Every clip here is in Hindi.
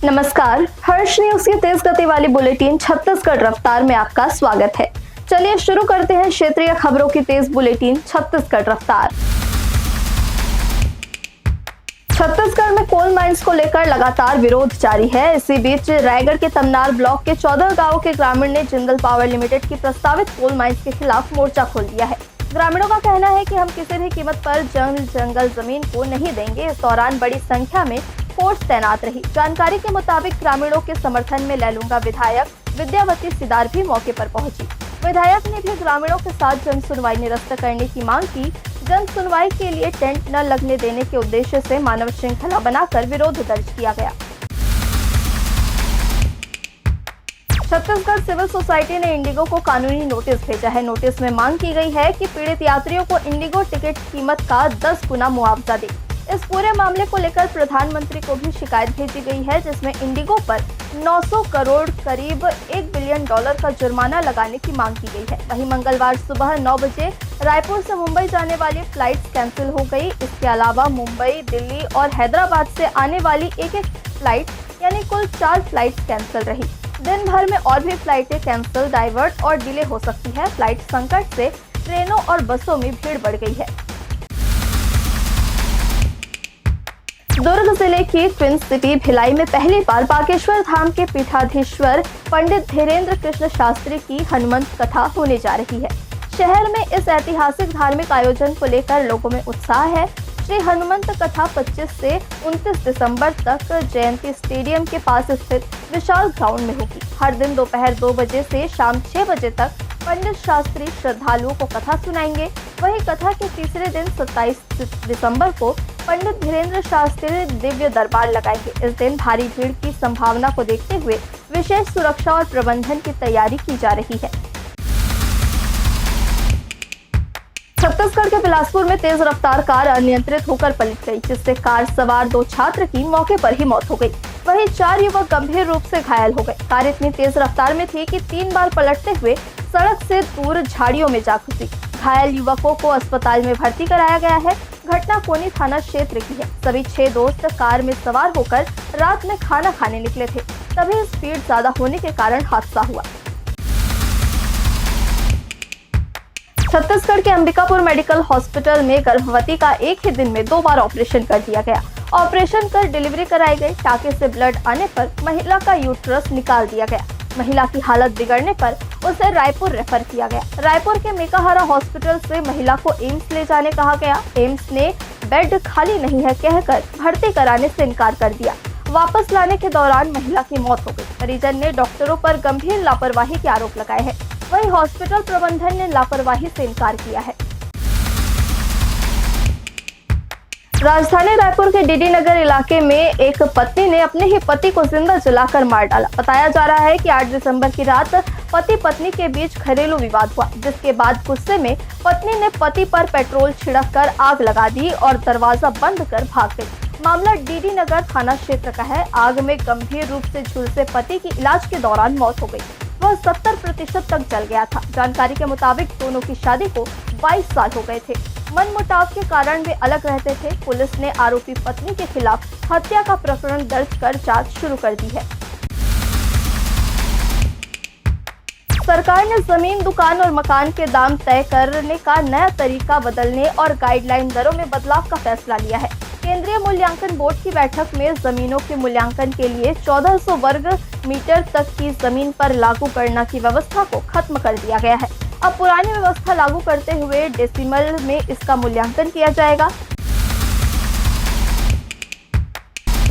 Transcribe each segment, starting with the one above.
नमस्कार, हर्ष न्यूज की तेज गति वाली बुलेटिन छत्तीसगढ़ रफ्तार में आपका स्वागत है। चलिए शुरू करते हैं क्षेत्रीय खबरों की तेज बुलेटिन छत्तीसगढ़ रफ्तार। छत्तीसगढ़ में कोल माइंस को लेकर लगातार विरोध जारी है। इसी बीच रायगढ़ के तमनार ब्लॉक के 14 गांवों के ग्रामीण ने जिंदल पावर लिमिटेड की प्रस्तावित कोल माइंस के खिलाफ मोर्चा खोल दिया है। ग्रामीणों का कहना है कि हम किसी भी कीमत पर जंगल जमीन को नहीं देंगे। इस दौरान बड़ी संख्या में फोर्स तैनात रही। जानकारी के मुताबिक ग्रामीणों के समर्थन में लैलूंगा विधायक विद्यावती सिदार भी मौके पर पहुंची। विधायक ने भी ग्रामीणों के साथ जन सुनवाई निरस्त करने की मांग की। जन सुनवाई के लिए टेंट न लगने देने के उद्देश्य से मानव श्रृंखला बनाकर विरोध दर्ज किया गया। छत्तीसगढ़ सिविल सोसाइटी ने इंडिगो को कानूनी नोटिस भेजा है। नोटिस में मांग की गई है कि पीड़ित यात्रियों को इंडिगो टिकट कीमत का 10 गुना मुआवजा दे। इस पूरे मामले को लेकर प्रधानमंत्री को भी शिकायत भेजी गई है, जिसमें इंडिगो पर 900 करोड़ करीब $1 बिलियन का जुर्माना लगाने की मांग की गई है। वहीं मंगलवार सुबह 9 बजे रायपुर से मुंबई जाने वाली फ्लाइट्स कैंसिल हो गई। इसके अलावा मुंबई, दिल्ली और हैदराबाद से आने वाली एक फ्लाइट यानी कुल 4 फ्लाइट्स कैंसिल रही। दिन भर में और भी फ्लाइटें कैंसिल, डाइवर्ट और डिले हो सकती है। फ्लाइट संकट से ट्रेनों और बसों में भीड़ बढ़ गई है। दुर्ग जिले की ट्विन सिटी भिलाई में पहली बार बागेश्वर धाम के पीठाधीश्वर पंडित धीरेन्द्र कृष्ण शास्त्री की हनुमंत कथा होने जा रही है। शहर में इस ऐतिहासिक धार्मिक आयोजन को लेकर लोगों में उत्साह है। श्री हनुमंत कथा 25 से 29 दिसंबर तक जयंती स्टेडियम के पास स्थित विशाल ग्राउंड में होगी। हर दिन दोपहर 2 बजे से शाम 6 बजे तक पंडित शास्त्री श्रद्धालुओं को कथा सुनाएंगे। वहीं कथा के तीसरे दिन 27 दिसंबर को पंडित धीरेन्द्र शास्त्री दिव्य दरबार लगाएंगे। इस दिन भारी भीड़ की संभावना को देखते हुए विशेष सुरक्षा और प्रबंधन की तैयारी की जा रही है। छत्तीसगढ़ के बिलासपुर में तेज रफ्तार कार अनियंत्रित होकर पलट गई, जिससे कार सवार 2 छात्र की मौके पर ही मौत हो गई। वहीं 4 युवक गंभीर रूप से घायल हो गए। कार इतनी तेज रफ्तार में थी कि 3 बार पलटते हुए सड़क से दूर झाड़ियों में जा घुसी। घायल युवकों को अस्पताल में भर्ती कराया गया है। घटना कोनी थाना क्षेत्र की है। सभी 6 दोस्त कार में सवार होकर रात में खाना खाने निकले थे, तभी स्पीड ज्यादा होने के कारण हादसा हुआ। छत्तीसगढ़ के अंबिकापुर मेडिकल हॉस्पिटल में गर्भवती का एक ही दिन में 2 बार ऑपरेशन कर दिया गया। ऑपरेशन कर डिलीवरी कराई गई। टाके से ब्लड आने पर महिला का यूट्रस निकाल दिया गया। महिला की हालत बिगड़ने पर उसे रायपुर रेफर किया गया। रायपुर के मेकाहारा हॉस्पिटल से महिला को एम्स ले जाने कहा गया। एम्स ने बेड खाली नहीं है कहकर भर्ती कराने से इनकार कर दिया। वापस लाने के दौरान महिला की मौत हो गई। परिजन ने डॉक्टरों पर गंभीर लापरवाही के आरोप लगाए हैं। वहीं हॉस्पिटल प्रबंधन ने लापरवाही से इनकार किया है। राजधानी रायपुर के डीडी नगर इलाके में एक पत्नी ने अपने ही पति को जिंदा जलाकर मार डाला। बताया जा रहा है कि 8 दिसंबर की रात पति पत्नी के बीच घरेलू विवाद हुआ, जिसके बाद गुस्से में पत्नी ने पति पर पेट्रोल छिड़क कर आग लगा दी और दरवाजा बंद कर भाग गई। मामला डीडी नगर थाना क्षेत्र का है। आग में गंभीर रूप से झुलसे पति की इलाज के दौरान मौत हो गई। वह 70% तक जल गया था। जानकारी के मुताबिक दोनों की शादी को 22 साल हो गए थे। मनमुटाव के कारण वे अलग रहते थे। पुलिस ने आरोपी पत्नी के खिलाफ हत्या का प्रकरण दर्ज कर जांच शुरू कर दी है। सरकार ने जमीन, दुकान और मकान के दाम तय करने का नया तरीका बदलने और गाइडलाइन दरों में बदलाव का फैसला लिया है। केंद्रीय मूल्यांकन बोर्ड की बैठक में जमीनों के मूल्यांकन के लिए 1400 वर्ग मीटर तक की जमीन पर लागू गणना की व्यवस्था को खत्म कर दिया गया है। अब पुरानी व्यवस्था लागू करते हुए डेसिमल में इसका मूल्यांकन किया जाएगा।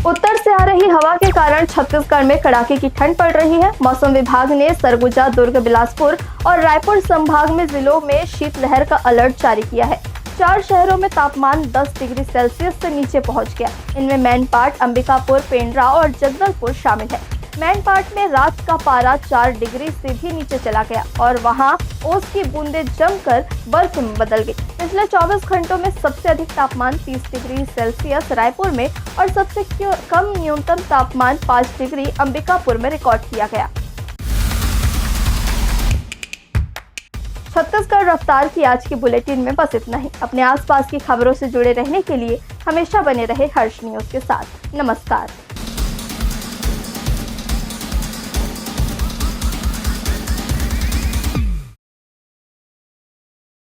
उत्तर से आ रही हवा के कारण छत्तीसगढ़ में कड़ाके की ठंड पड़ रही है। मौसम विभाग ने सरगुजा, दुर्ग, बिलासपुर और रायपुर संभाग में जिलों में शीतलहर का अलर्ट जारी किया है। 4 शहरों में तापमान 10 डिग्री सेल्सियस से नीचे पहुंच गया। इनमें मैनपाट, अंबिकापुर, पेंड्रा और जगदलपुर शामिल है। मैनपाट में रात का पारा 4 डिग्री से भी नीचे चला गया और वहां ओस की बूंदें जमकर बर्फ में बदल गई। पिछले 24 घंटों में सबसे अधिक तापमान 30 डिग्री सेल्सियस रायपुर में और सबसे कम न्यूनतम तापमान 5 डिग्री अंबिकापुर में रिकॉर्ड किया गया। छत्तीसगढ़ रफ्तार की आज की बुलेटिन में बस इतना ही। अपने आसपास की खबरों से जुड़े रहने के लिए हमेशा बने रहे हर्ष न्यूज के साथ। नमस्कार।